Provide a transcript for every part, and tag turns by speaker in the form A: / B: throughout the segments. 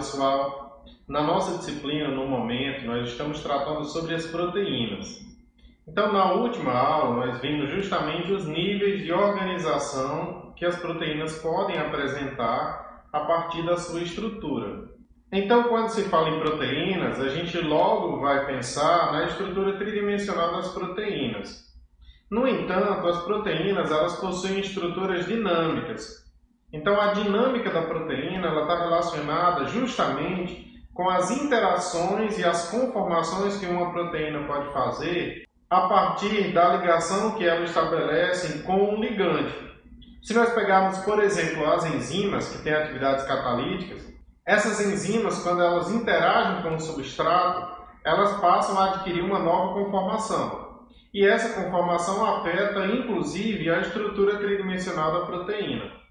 A: pessoal, na nossa disciplina, no momento, nós estamos tratando sobre as proteínas. Então, na última aula, nós vimos justamente os níveis de organização que as proteínas podem apresentar a partir da sua estrutura. Então, quando se fala em proteínas, a gente logo vai pensar na estrutura tridimensional das proteínas. No entanto, as proteínas elas possuem estruturas dinâmicas. Então, a dinâmica da proteína está relacionada justamente com as interações e as conformações que uma proteína pode fazer a partir da ligação que ela estabelece com um ligante. Se nós pegarmos, por exemplo, as enzimas, que têm atividades catalíticas, essas enzimas, quando elas interagem com o substrato, elas passam a adquirir uma nova conformação. E essa conformação afeta, inclusive, a estrutura tridimensional da proteína.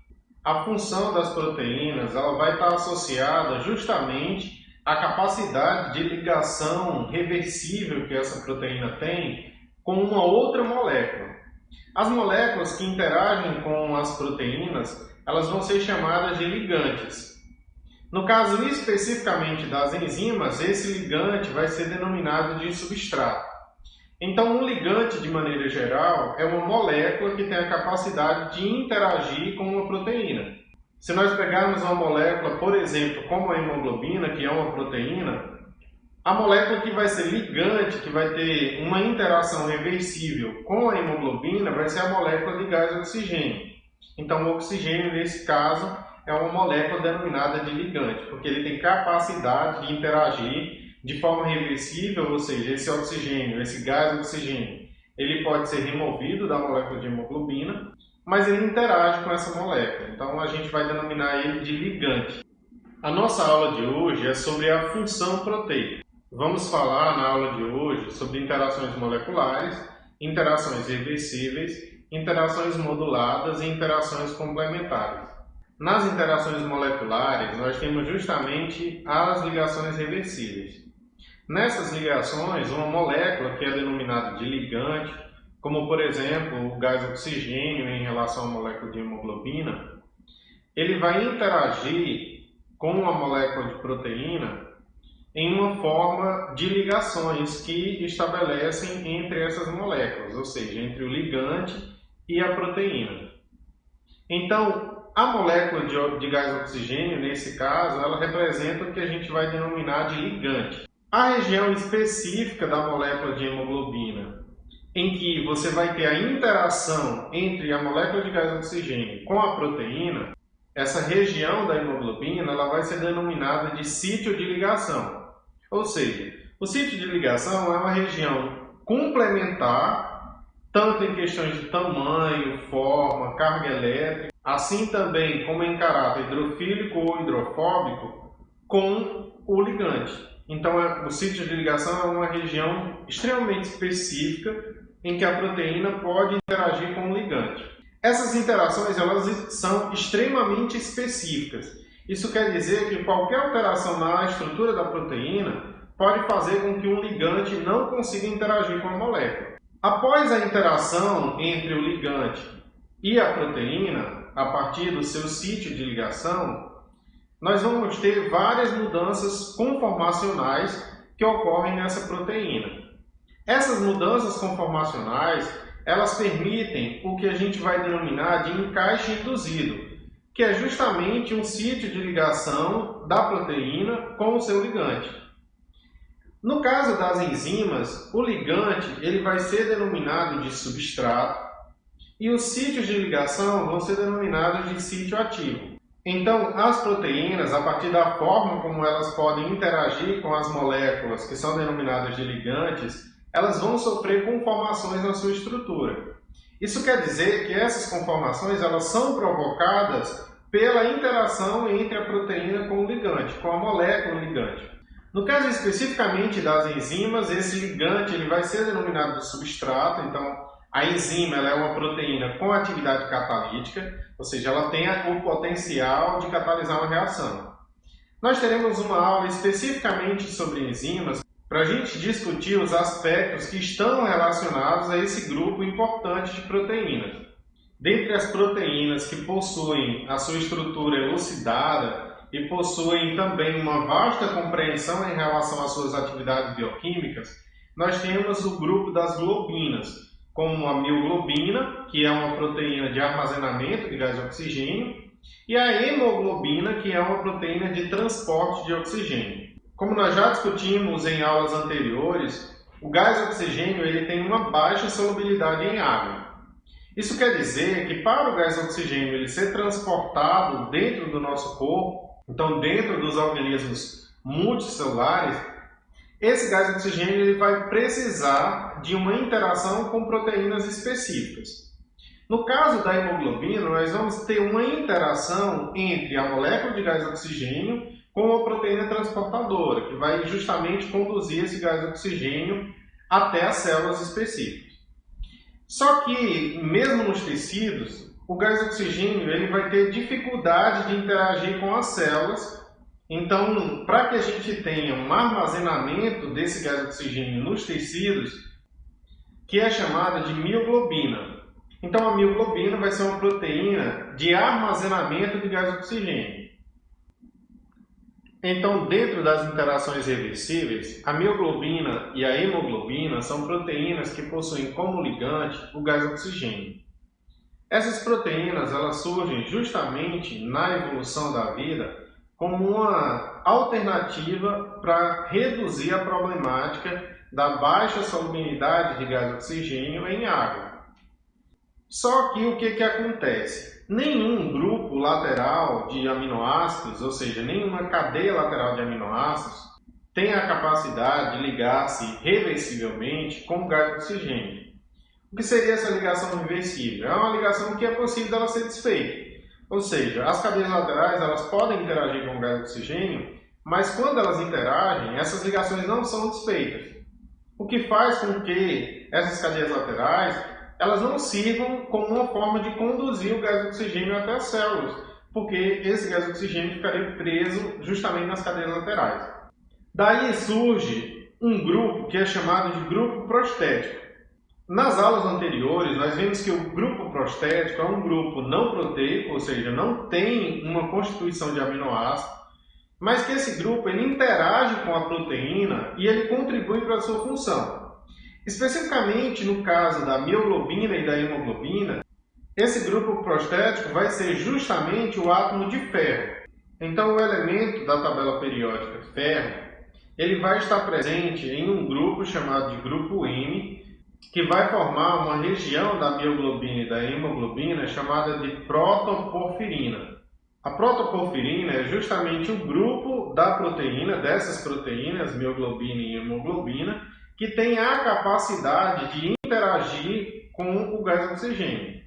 A: A função das proteínas ela vai estar associada justamente à capacidade de ligação reversível que essa proteína tem com uma outra molécula. As moléculas que interagem com as proteínas, elas vão ser chamadas de ligantes. No caso especificamente das enzimas, esse ligante vai ser denominado de substrato. Então, um ligante, de maneira geral, é uma molécula que tem a capacidade de interagir com uma proteína. Se nós pegarmos uma molécula, por exemplo, como a hemoglobina, que é uma proteína, a molécula que vai ser ligante, que vai ter uma interação reversível com a hemoglobina, vai ser a molécula de gás oxigênio. Então, o oxigênio, nesse caso, é uma molécula denominada de ligante, porque ele tem capacidade de interagir de forma reversível, ou seja, esse oxigênio, esse gás oxigênio, ele pode ser removido da molécula de hemoglobina, mas ele interage com essa molécula. Então, a gente vai denominar ele de ligante. A nossa aula de hoje é sobre a função proteica. Vamos falar na aula de hoje sobre interações moleculares, interações reversíveis, interações moduladas e interações complementares. Nas interações moleculares, nós temos justamente as ligações reversíveis. Nessas ligações, uma molécula que é denominada de ligante, como por exemplo o gás oxigênio em relação à molécula de hemoglobina, ele vai interagir com a molécula de proteína em uma forma de ligações que estabelecem entre essas moléculas, ou seja, entre o ligante e a proteína. Então, a molécula de gás oxigênio, nesse caso, ela representa o que a gente vai denominar de ligante. A região específica da molécula de hemoglobina, em que você vai ter a interação entre a molécula de gás oxigênio com a proteína, essa região da hemoglobina ela vai ser denominada de sítio de ligação. Ou seja, o sítio de ligação é uma região complementar, tanto em questões de tamanho, forma, carga elétrica, assim também como em caráter hidrofílico ou hidrofóbico, com o ligante. Então, o sítio de ligação é uma região extremamente específica em que a proteína pode interagir com o ligante. Essas interações elas são extremamente específicas. Isso quer dizer que qualquer alteração na estrutura da proteína pode fazer com que um ligante não consiga interagir com a molécula. Após a interação entre o ligante e a proteína, a partir do seu sítio de ligação, nós vamos ter várias mudanças conformacionais que ocorrem nessa proteína. Essas mudanças conformacionais, elas permitem o que a gente vai denominar de encaixe induzido, que é justamente um sítio de ligação da proteína com o seu ligante. No caso das enzimas, o ligante ele vai ser denominado de substrato e os sítios de ligação vão ser denominados de sítio ativo. Então, as proteínas, a partir da forma como elas podem interagir com as moléculas que são denominadas de ligantes, elas vão sofrer conformações na sua estrutura. Isso quer dizer que essas conformações elas são provocadas pela interação entre a proteína com o ligante, com a molécula ligante. No caso especificamente das enzimas, esse ligante ele vai ser denominado de substrato. Então, a enzima ela é uma proteína com atividade catalítica, ou seja, ela tem o potencial de catalisar uma reação. Nós teremos uma aula especificamente sobre enzimas para a gente discutir os aspectos que estão relacionados a esse grupo importante de proteínas. Dentre as proteínas que possuem a sua estrutura elucidada e possuem também uma vasta compreensão em relação às suas atividades bioquímicas, nós temos o grupo das globinas, como a mioglobina, que é uma proteína de armazenamento de gás de oxigênio, e a hemoglobina, que é uma proteína de transporte de oxigênio. Como nós já discutimos em aulas anteriores, o gás de oxigênio ele tem uma baixa solubilidade em água. Isso quer dizer que para o gás de oxigênio ele ser transportado dentro do nosso corpo, então dentro dos organismos multicelulares, esse gás de oxigênio ele vai precisar de uma interação com proteínas específicas. No caso da hemoglobina, nós vamos ter uma interação entre a molécula de gás de oxigênio com a proteína transportadora, que vai justamente conduzir esse gás de oxigênio até as células específicas. Só que, mesmo nos tecidos, o gás de oxigênio ele vai ter dificuldade de interagir com as células. Então, para que a gente tenha um armazenamento desse gás de oxigênio nos tecidos, que é chamada de mioglobina. Então, a mioglobina vai ser uma proteína de armazenamento de gás de oxigênio. Então, dentro das interações reversíveis, a mioglobina e a hemoglobina são proteínas que possuem como ligante o gás de oxigênio. Essas proteínas elas surgem justamente na evolução da vida como uma alternativa para reduzir a problemática da baixa solubilidade de gás de oxigênio em água. Só que o que acontece? Nenhum grupo lateral de aminoácidos, ou seja, nenhuma cadeia lateral de aminoácidos, tem a capacidade de ligar-se reversivelmente com o gás de oxigênio. O que seria essa ligação reversível? É uma ligação que é possível dela ser desfeita. Ou seja, as cadeias laterais elas podem interagir com o gás de oxigênio, mas quando elas interagem, essas ligações não são desfeitas. O que faz com que essas cadeias laterais elas não sirvam como uma forma de conduzir o gás de oxigênio até as células, porque esse gás de oxigênio ficaria preso justamente nas cadeias laterais. Daí surge um grupo que é chamado de grupo prostético. Nas aulas anteriores, nós vimos que o grupo prostético é um grupo não proteico, ou seja, não tem uma constituição de aminoácido, mas que esse grupo ele interage com a proteína e ele contribui para a sua função. Especificamente no caso da mioglobina e da hemoglobina, esse grupo prostético vai ser justamente o átomo de ferro. Então, o elemento da tabela periódica ferro, ele vai estar presente em um grupo chamado de grupo M, que vai formar uma região da mioglobina e da hemoglobina chamada de protoporfirina. A protoporfirina é justamente o grupo da proteína, dessas proteínas, mioglobina e hemoglobina, que tem a capacidade de interagir com o gás de oxigênio.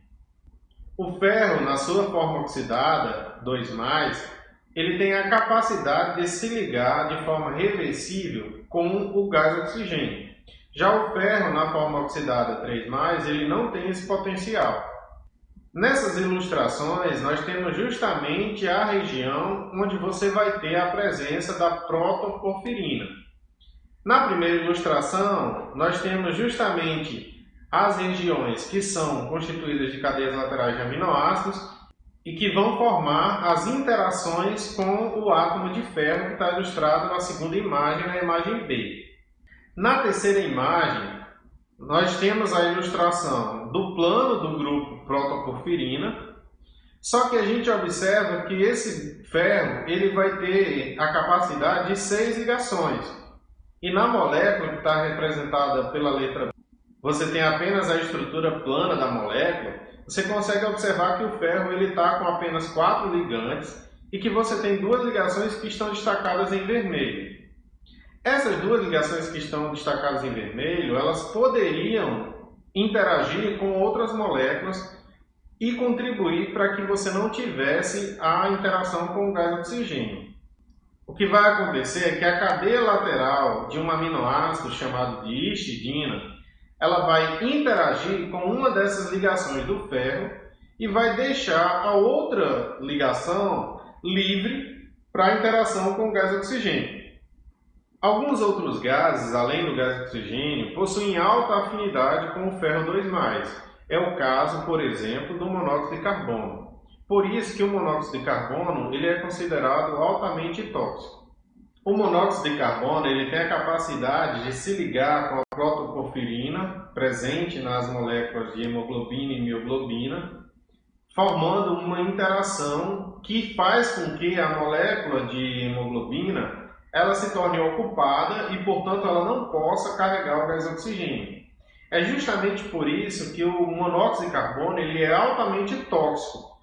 A: O ferro, na sua forma oxidada, 2+, ele tem a capacidade de se ligar de forma reversível com o gás de oxigênio. Já o ferro, na forma oxidada 3+, ele não tem esse potencial. Nessas ilustrações, nós temos justamente a região onde você vai ter a presença da protoporfirina. Na primeira ilustração, nós temos justamente as regiões que são constituídas de cadeias laterais de aminoácidos e que vão formar as interações com o átomo de ferro que está ilustrado na segunda imagem, na imagem B. Na terceira imagem, nós temos a ilustração do plano do grupo protoporfirina, só que a gente observa que esse ferro ele vai ter a capacidade de 6 ligações. E na molécula, que está representada pela letra B, você tem apenas a estrutura plana da molécula, você consegue observar que o ferro está com apenas 4 ligantes e que você tem 2 ligações que estão destacadas em vermelho. Essas 2 ligações que estão destacadas em vermelho, elas poderiam interagir com outras moléculas e contribuir para que você não tivesse a interação com o gás de oxigênio. O que vai acontecer é que a cadeia lateral de um aminoácido chamado de histidina, ela vai interagir com uma dessas ligações do ferro e vai deixar a outra ligação livre para a interação com o gás de oxigênio. Alguns outros gases, além do gás de oxigênio, possuem alta afinidade com o ferro 2+. É o caso, por exemplo, do monóxido de carbono. Por isso que o monóxido de carbono ele é considerado altamente tóxico. O monóxido de carbono ele tem a capacidade de se ligar com a protoporfirina presente nas moléculas de hemoglobina e mioglobina, formando uma interação que faz com que a molécula de hemoglobina ela se torne ocupada e, portanto, ela não possa carregar o gás oxigênio. É justamente por isso que o monóxido de carbono ele é altamente tóxico.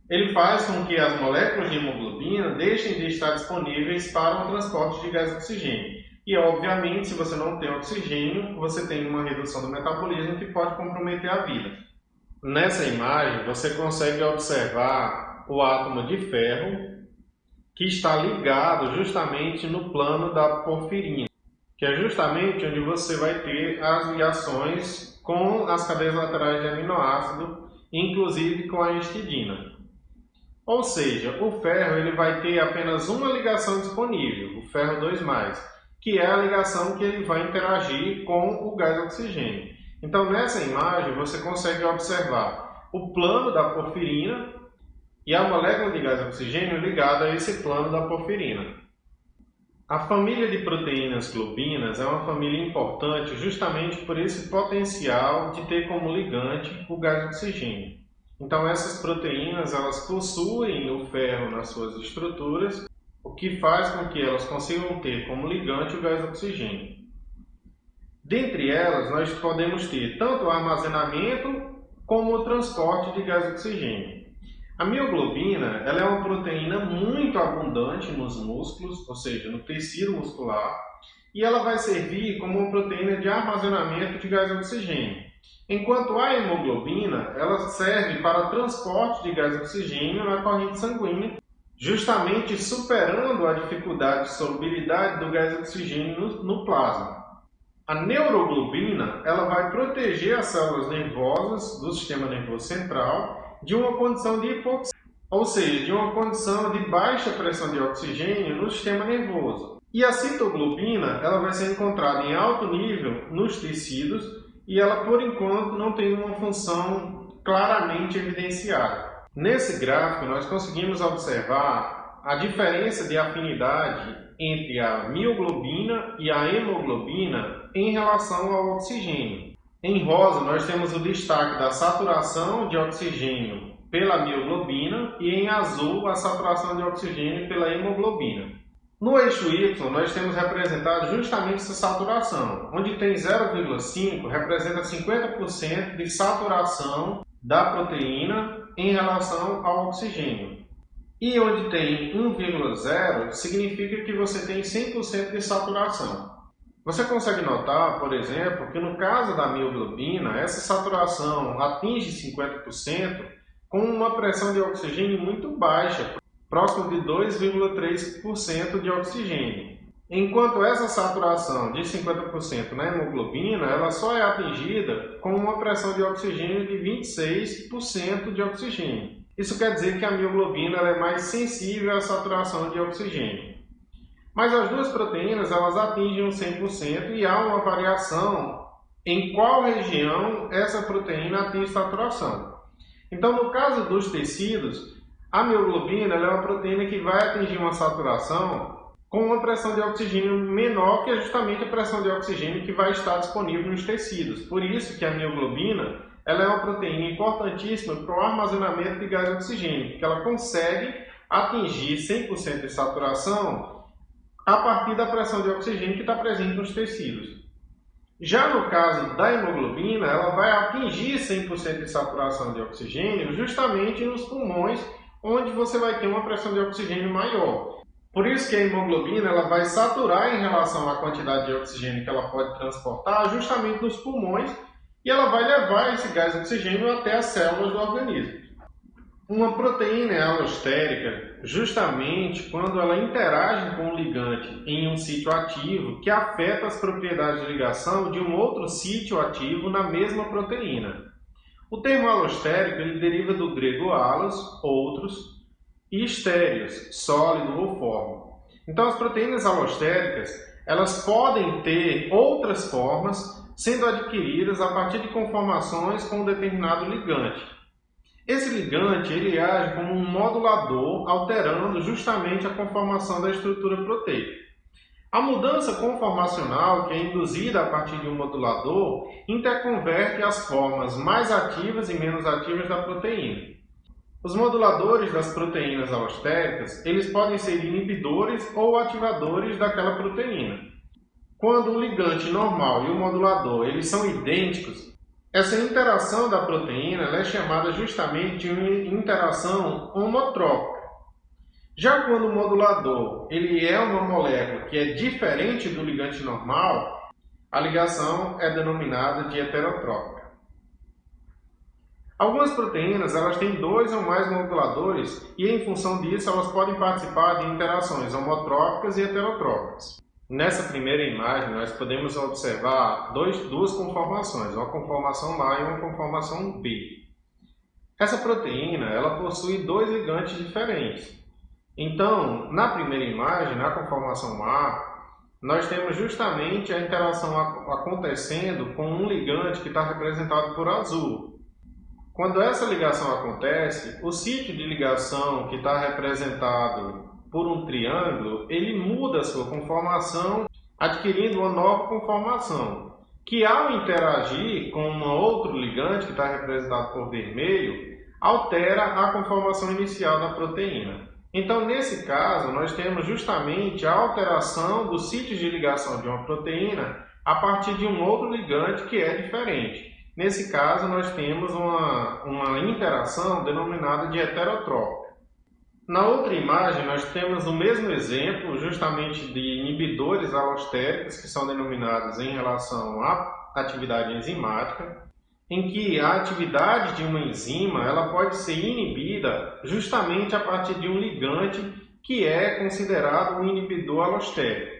A: Ele faz com que as moléculas de hemoglobina deixem de estar disponíveis para o transporte de gás oxigênio. E, obviamente, se você não tem oxigênio, você tem uma redução do metabolismo que pode comprometer a vida. Nessa imagem, você consegue observar o átomo de ferro que está ligado justamente no plano da porfirina, que é justamente onde você vai ter as ligações com as cadeias laterais de aminoácido, inclusive com a histidina. Ou seja, o ferro ele vai ter apenas uma ligação disponível, o ferro 2+, que é a ligação que ele vai interagir com o gás oxigênio. Então, nessa imagem, você consegue observar o plano da porfirina e a molécula de gás oxigênio ligada a esse plano da porfirina. A família de proteínas globinas é uma família importante justamente por esse potencial de ter como ligante o gás oxigênio. Então, essas proteínas elas possuem o ferro nas suas estruturas, o que faz com que elas consigam ter como ligante o gás oxigênio. Dentre elas, nós podemos ter tanto o armazenamento como o transporte de gás oxigênio. A mioglobina ela é uma proteína muito abundante nos músculos, ou seja, no tecido muscular, e ela vai servir como uma proteína de armazenamento de gás oxigênio. Enquanto a hemoglobina ela serve para transporte de gás oxigênio na corrente sanguínea, justamente superando a dificuldade de solubilidade do gás oxigênio no plasma. A neuroglobina ela vai proteger as células nervosas do sistema nervoso central de uma condição de hipoxia, ou seja, de uma condição de baixa pressão de oxigênio no sistema nervoso. E a citoglobina ela vai ser encontrada em alto nível nos tecidos e ela, por enquanto, não tem uma função claramente evidenciada. Nesse gráfico, nós conseguimos observar a diferença de afinidade entre a mioglobina e a hemoglobina em relação ao oxigênio. Em rosa, nós temos o destaque da saturação de oxigênio pela mioglobina e em azul, a saturação de oxigênio pela hemoglobina. No eixo Y, nós temos representado justamente essa saturação, onde tem 0,5 representa 50% de saturação da proteína em relação ao oxigênio. E onde tem 1,0 significa que você tem 100% de saturação. Você consegue notar, por exemplo, que no caso da mioglobina, essa saturação atinge 50% com uma pressão de oxigênio muito baixa, próximo de 2,3% de oxigênio. Enquanto essa saturação de 50% na hemoglobina, ela só é atingida com uma pressão de oxigênio de 26% de oxigênio. Isso quer dizer que a mioglobina ela é mais sensível à saturação de oxigênio. Mas as duas proteínas elas atingem 100% e há uma variação em qual região essa proteína atinge saturação. Então, no caso dos tecidos, a mioglobina ela é uma proteína que vai atingir uma saturação com uma pressão de oxigênio menor, que é justamente a pressão de oxigênio que vai estar disponível nos tecidos. Por isso que a mioglobina ela é uma proteína importantíssima para o armazenamento de gás oxigênio, porque ela consegue atingir 100% de saturação a partir da pressão de oxigênio que está presente nos tecidos. Já no caso da hemoglobina, ela vai atingir 100% de saturação de oxigênio justamente nos pulmões, onde você vai ter uma pressão de oxigênio maior. Por isso que a hemoglobina ela vai saturar em relação à quantidade de oxigênio que ela pode transportar justamente nos pulmões e ela vai levar esse gás oxigênio até as células do organismo. Uma proteína é alostérica justamente quando ela interage com o ligante em um sítio ativo que afeta as propriedades de ligação de um outro sítio ativo na mesma proteína. O termo alostérico ele deriva do grego allos, outros, e estéreos, sólido ou forma. Então, as proteínas alostéricas elas podem ter outras formas sendo adquiridas a partir de conformações com um determinado ligante. Esse ligante ele age como um modulador, alterando justamente a conformação da estrutura proteica. A mudança conformacional, que é induzida a partir de um modulador, interconverte as formas mais ativas e menos ativas da proteína. Os moduladores das proteínas alostéricas, eles podem ser inibidores ou ativadores daquela proteína. Quando o ligante normal e o modulador eles são idênticos, essa interação da proteína ela é chamada justamente de uma interação homotrópica. Já quando o modulador ele é uma molécula que é diferente do ligante normal, a ligação é denominada de heterotrópica. Algumas proteínas elas têm 2 ou mais moduladores e, em função disso, elas podem participar de interações homotrópicas e heterotrópicas. Nessa primeira imagem, nós podemos observar duas conformações, uma conformação A e uma conformação B. Essa proteína ela possui 2 ligantes diferentes. Então, na primeira imagem, na conformação A, nós temos justamente a interação acontecendo com um ligante que está representado por azul. Quando essa ligação acontece, o sítio de ligação que está representado por um triângulo, ele muda a sua conformação, adquirindo uma nova conformação, que ao interagir com um outro ligante que está representado por vermelho, altera a conformação inicial da proteína. Então, nesse caso, nós temos justamente a alteração do sítio de ligação de uma proteína a partir de um outro ligante que é diferente. Nesse caso, nós temos uma interação denominada de heterotrópica. Na outra imagem, nós temos o mesmo exemplo, justamente de inibidores alostéricos, que são denominados em relação à atividade enzimática, em que a atividade de uma enzima ela pode ser inibida justamente a partir de um ligante que é considerado um inibidor alostérico.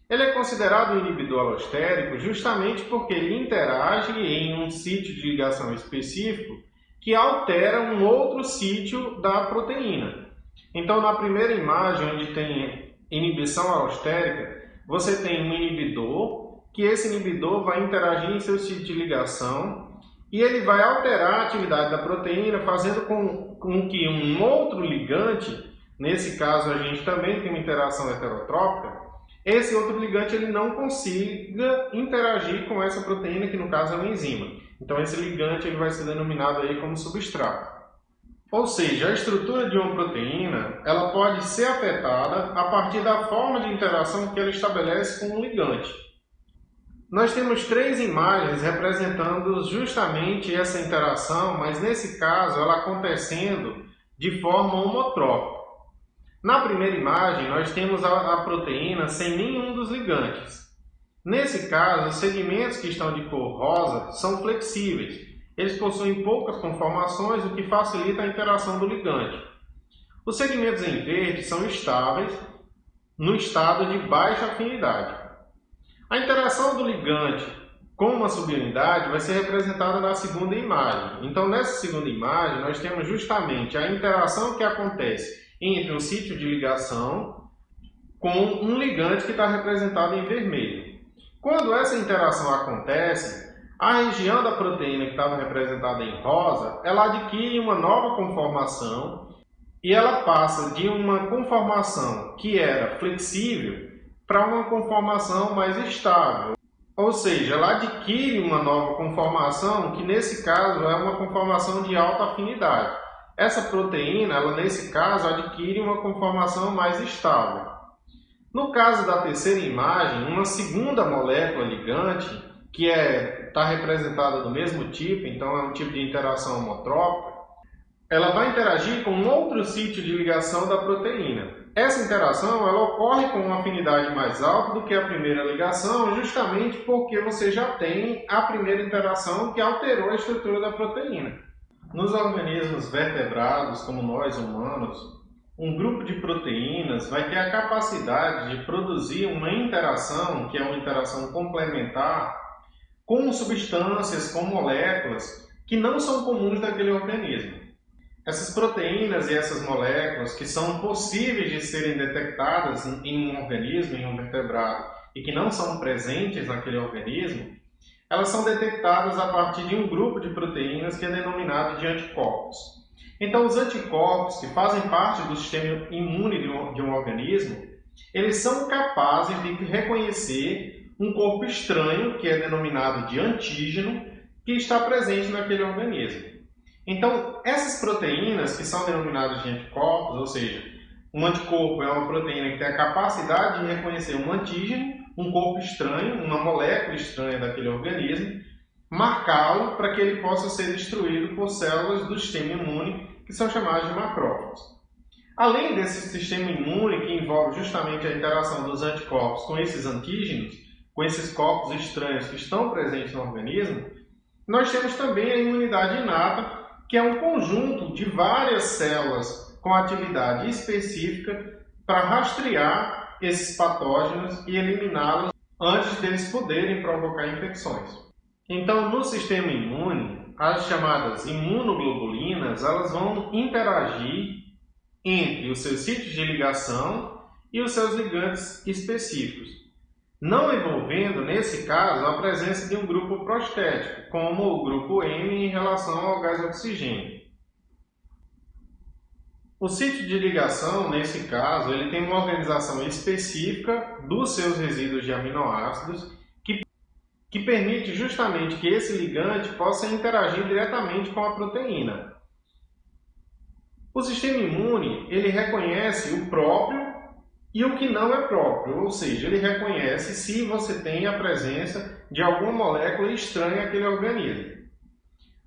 A: Ele é considerado um inibidor alostérico justamente porque ele interage em um sítio de ligação específico que altera um outro sítio da proteína. Então, na primeira imagem, onde tem inibição alostérica, você tem um inibidor, que esse inibidor vai interagir em seu sítio de ligação e ele vai alterar a atividade da proteína, fazendo com que um outro ligante, nesse caso a gente também tem uma interação heterotrópica, esse outro ligante ele não consiga interagir com essa proteína, que no caso é uma enzima. Então esse ligante ele vai ser denominado aí como substrato. Ou seja, a estrutura de uma proteína ela pode ser afetada a partir da forma de interação que ela estabelece com um ligante. Nós temos 3 imagens representando justamente essa interação, mas nesse caso ela acontecendo de forma homotrópica. Na primeira imagem, nós temos a proteína sem nenhum dos ligantes. Nesse caso, os segmentos que estão de cor rosa são flexíveis. Eles possuem poucas conformações, o que facilita a interação do ligante. Os segmentos em verde são estáveis no estado de baixa afinidade. A interação do ligante com uma subunidade vai ser representada na segunda imagem. Então, nessa segunda imagem, nós temos justamente a interação que acontece entre um sítio de ligação com um ligante que está representado em vermelho. Quando essa interação acontece, a região da proteína que estava representada em rosa, ela adquire uma nova conformação e ela passa de uma conformação que era flexível para uma conformação mais estável. Ou seja, ela adquire uma nova conformação que nesse caso é uma conformação de alta afinidade. Essa proteína, ela nesse caso, adquire uma conformação mais estável. No caso da terceira imagem, uma segunda molécula ligante, que está representada do mesmo tipo, então é um tipo de interação homotrópica, ela vai interagir com outro sítio de ligação da proteína. Essa interação ela ocorre com uma afinidade mais alta do que a primeira ligação, justamente porque você já tem a primeira interação que alterou a estrutura da proteína. Nos organismos vertebrados, como nós humanos, um grupo de proteínas vai ter a capacidade de produzir uma interação, que é uma interação complementar, com substâncias, com moléculas que não são comuns daquele organismo. Essas proteínas e essas moléculas que são possíveis de serem detectadas em um organismo, em um vertebrado, e que não são presentes naquele organismo, elas são detectadas a partir de um grupo de proteínas que é denominado de anticorpos. Então, os anticorpos, que fazem parte do sistema imune de um organismo, eles são capazes de reconhecer um corpo estranho, que é denominado de antígeno, que está presente naquele organismo. Então, essas proteínas, que são denominadas de anticorpos, ou seja, um anticorpo é uma proteína que tem a capacidade de reconhecer um antígeno, um corpo estranho, uma molécula estranha daquele organismo, marcá-lo para que ele possa ser destruído por células do sistema imune, que são chamadas de macrófagos. Além desse sistema imune, que envolve justamente a interação dos anticorpos com esses antígenos, com esses corpos estranhos que estão presentes no organismo, nós temos também a imunidade inata, que é um conjunto de várias células com atividade específica para rastrear esses patógenos e eliminá-los antes deles poderem provocar infecções. Então, no sistema imune, as chamadas imunoglobulinas, elas vão interagir entre os seus sítios de ligação e os seus ligantes específicos, não envolvendo, nesse caso, a presença de um grupo prostético, como o grupo M em relação ao gás oxigênio. O sítio de ligação, nesse caso, ele tem uma organização específica dos seus resíduos de aminoácidos que permite justamente que esse ligante possa interagir diretamente com a proteína. O sistema imune, ele reconhece o próprio e o que não é próprio, ou seja, ele reconhece se você tem a presença de alguma molécula estranha àquele organismo.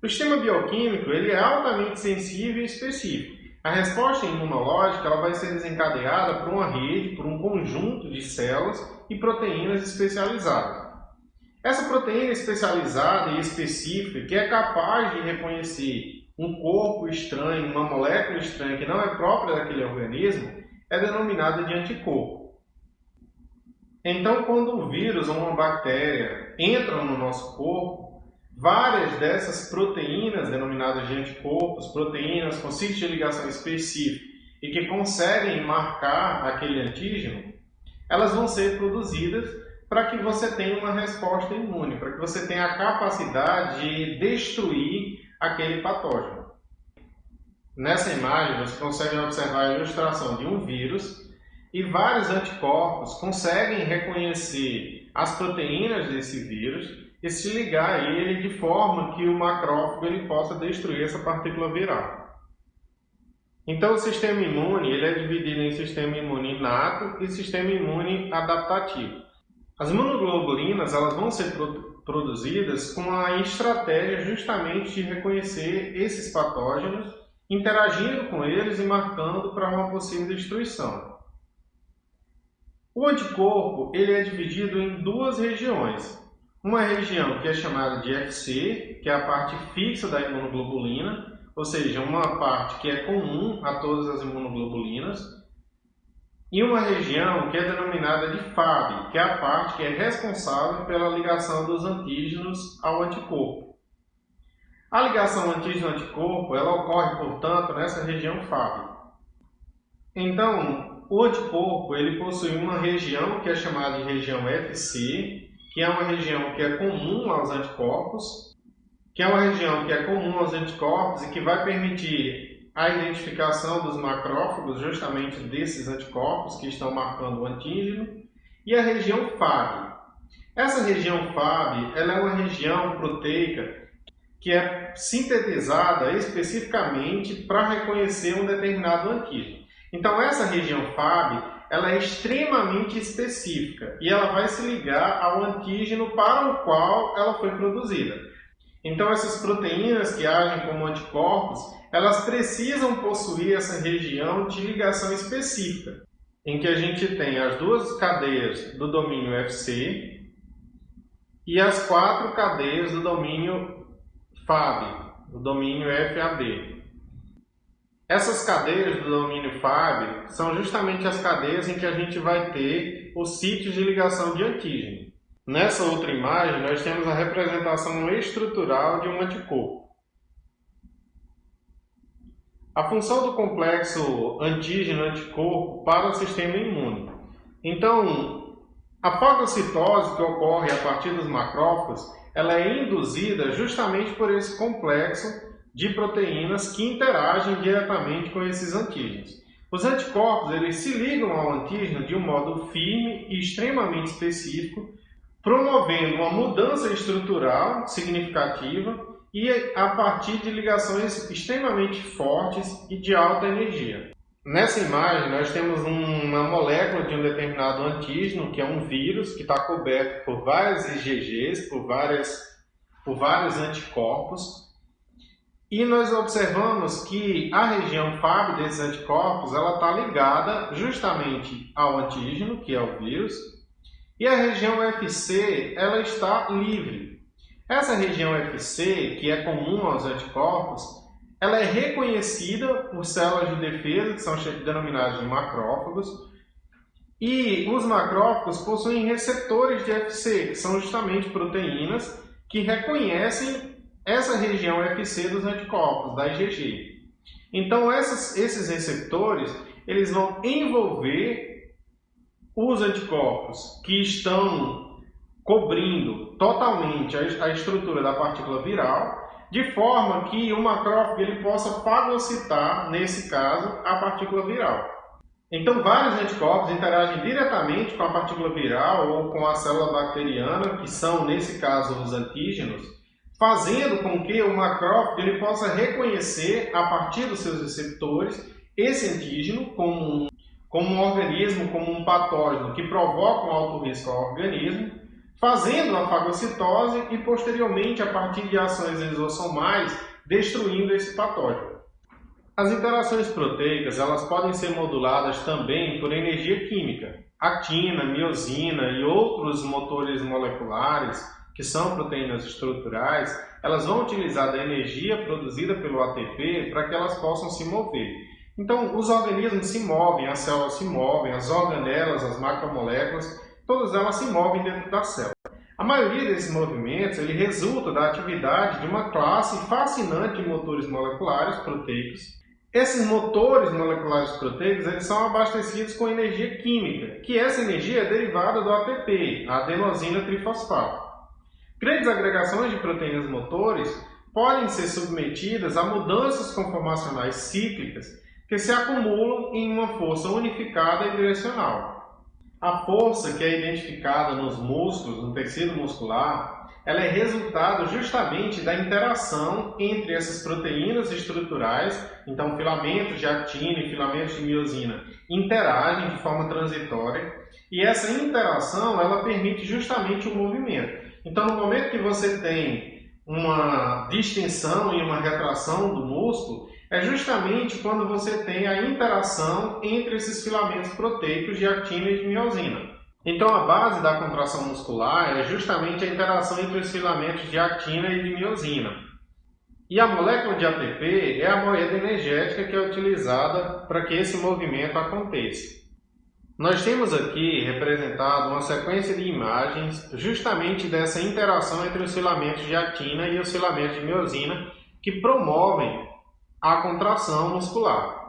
A: O sistema bioquímico, ele é altamente sensível e específico. A resposta imunológica ela vai ser desencadeada por uma rede, por um conjunto de células e proteínas especializadas. Essa proteína especializada e específica, que é capaz de reconhecer um corpo estranho, uma molécula estranha que não é própria daquele organismo, é denominada de anticorpo. Então, quando um vírus ou uma bactéria entram no nosso corpo, várias dessas proteínas denominadas de anticorpos, proteínas com sítio de ligação específico e que conseguem marcar aquele antígeno, elas vão ser produzidas para que você tenha uma resposta imune, para que você tenha a capacidade de destruir aquele patógeno. Nessa imagem você consegue observar a ilustração de um vírus e vários anticorpos conseguem reconhecer as proteínas desse vírus e se ligar a ele de forma que o macrófago ele possa destruir essa partícula viral. Então o sistema imune ele é dividido em sistema imune inato e sistema imune adaptativo. As imunoglobulinas elas vão ser produzidas com a estratégia justamente de reconhecer esses patógenos, interagindo com eles e marcando para uma possível destruição. O anticorpo ele é dividido em duas regiões. Uma região que é chamada de FC, que é a parte fixa da imunoglobulina, ou seja, uma parte que é comum a todas as imunoglobulinas, e uma região que é denominada de FAB, que é a parte que é responsável pela ligação dos antígenos ao anticorpo. A ligação antígeno-anticorpo ela ocorre, portanto, nessa região FAB. Então, o anticorpo ele possui uma região que é chamada de região FC, que é uma região que é comum aos anticorpos, e que vai permitir a identificação dos macrófagos justamente desses anticorpos que estão marcando o antígeno, e a região FAB. Essa região FAB ela é uma região proteica que é sintetizada especificamente para reconhecer um determinado antígeno. Então essa região FAB ela é extremamente específica e ela vai se ligar ao antígeno para o qual ela foi produzida. Então essas proteínas que agem como anticorpos, elas precisam possuir essa região de ligação específica, em que a gente tem as duas cadeias do domínio FC e as 4 cadeias do domínio FAB, do domínio FAB. Essas cadeias do domínio FAB são justamente as cadeias em que a gente vai ter os sítios de ligação de antígeno. Nessa outra imagem, nós temos a representação estrutural de um anticorpo. A função do complexo antígeno-anticorpo para o sistema imune. Então, a fagocitose que ocorre a partir dos macrófagos, ela é induzida justamente por esse complexo de proteínas que interagem diretamente com esses antígenos. Os anticorpos eles se ligam ao antígeno de um modo firme e extremamente específico, promovendo uma mudança estrutural significativa e a partir de ligações extremamente fortes e de alta energia. Nessa imagem, nós temos uma molécula de um determinado antígeno, que é um vírus, que está coberto por várias IgGs, por vários anticorpos. E nós observamos que a região Fab desses anticorpos está ligada justamente ao antígeno, que é o vírus, e a região FC ela está livre. Essa região FC, que é comum aos anticorpos, ela é reconhecida por células de defesa, que são denominadas de macrófagos, e os macrófagos possuem receptores de FC, que são justamente proteínas que reconhecem essa região FC dos anticorpos, da IgG. Então, esses receptores eles vão envolver os anticorpos que estão cobrindo totalmente a estrutura da partícula viral, de forma que o macrófago ele possa fagocitar, nesse caso, a partícula viral. Então, vários anticorpos interagem diretamente com a partícula viral ou com a célula bacteriana, que são, nesse caso, os antígenos, fazendo com que o macrófago ele possa reconhecer, a partir dos seus receptores, esse antígeno como um organismo, como um patógeno que provoca um alto risco ao organismo, fazendo a fagocitose e, posteriormente, a partir de ações lisossomais, destruindo esse patógeno. As interações proteicas elas podem ser moduladas também por energia química. Actina, miosina e outros motores moleculares, que são proteínas estruturais, elas vão utilizar da energia produzida pelo ATP para que elas possam se mover. Então, os organismos se movem, as células se movem, as organelas, as macromoléculas, todas elas se movem dentro da célula. A maioria desses movimentos ele resulta da atividade de uma classe fascinante de motores moleculares proteicos. Esses motores moleculares proteicos eles são abastecidos com energia química, que essa energia é derivada do ATP, a adenosina trifosfato. Grandes agregações de proteínas motores podem ser submetidas a mudanças conformacionais cíclicas que se acumulam em uma força unificada e direcional. A força que é identificada nos músculos, no tecido muscular, ela é resultado justamente da interação entre essas proteínas estruturais, então filamentos de actina e filamentos de miosina interagem de forma transitória, e essa interação ela permite justamente o movimento. Então, no momento que você tem uma distensão e uma retração do músculo, é justamente quando você tem a interação entre esses filamentos proteicos de actina e de miosina. Então, a base da contração muscular é justamente a interação entre os filamentos de actina e de miosina. E a molécula de ATP é a moeda energética que é utilizada para que esse movimento aconteça. Nós temos aqui representado uma sequência de imagens justamente dessa interação entre os filamentos de actina e os filamentos de miosina que promovem a contração muscular.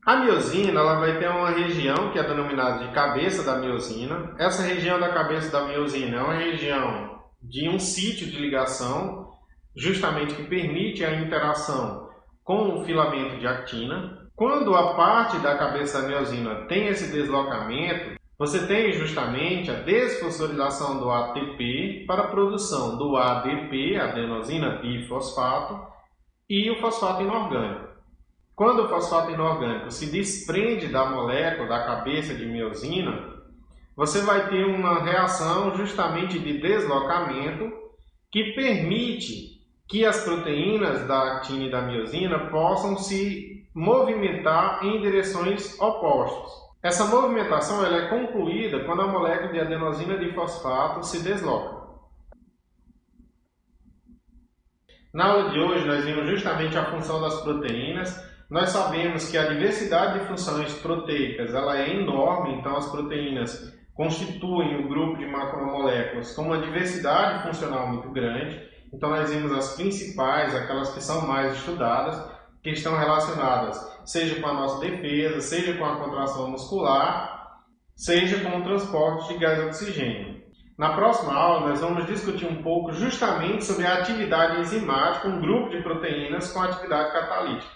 A: A miosina ela vai ter uma região que é denominada de cabeça da miosina. Essa região da cabeça da miosina é uma região de um sítio de ligação, justamente que permite a interação com o filamento de actina. Quando a parte da cabeça da miosina tem esse deslocamento, você tem justamente a desfosforilação do ATP para a produção do ADP, adenosina difosfato, e o fosfato inorgânico. Quando o fosfato inorgânico se desprende da molécula da cabeça de miosina, você vai ter uma reação justamente de deslocamento que permite que as proteínas da actina e da miosina possam se movimentar em direções opostas. Essa movimentação ela é concluída quando a molécula de adenosina difosfato se desloca. Na aula de hoje nós vimos justamente a função das proteínas. Nós sabemos que a diversidade de funções proteicas ela é enorme, então as proteínas constituem um grupo de macromoléculas com uma diversidade funcional muito grande. Então nós vimos as principais, aquelas que são mais estudadas, que estão relacionadas seja com a nossa defesa, seja com a contração muscular, seja com o transporte de gás oxigênio. Na próxima aula, nós vamos discutir um pouco justamente sobre a atividade enzimática, um grupo de proteínas com atividade catalítica.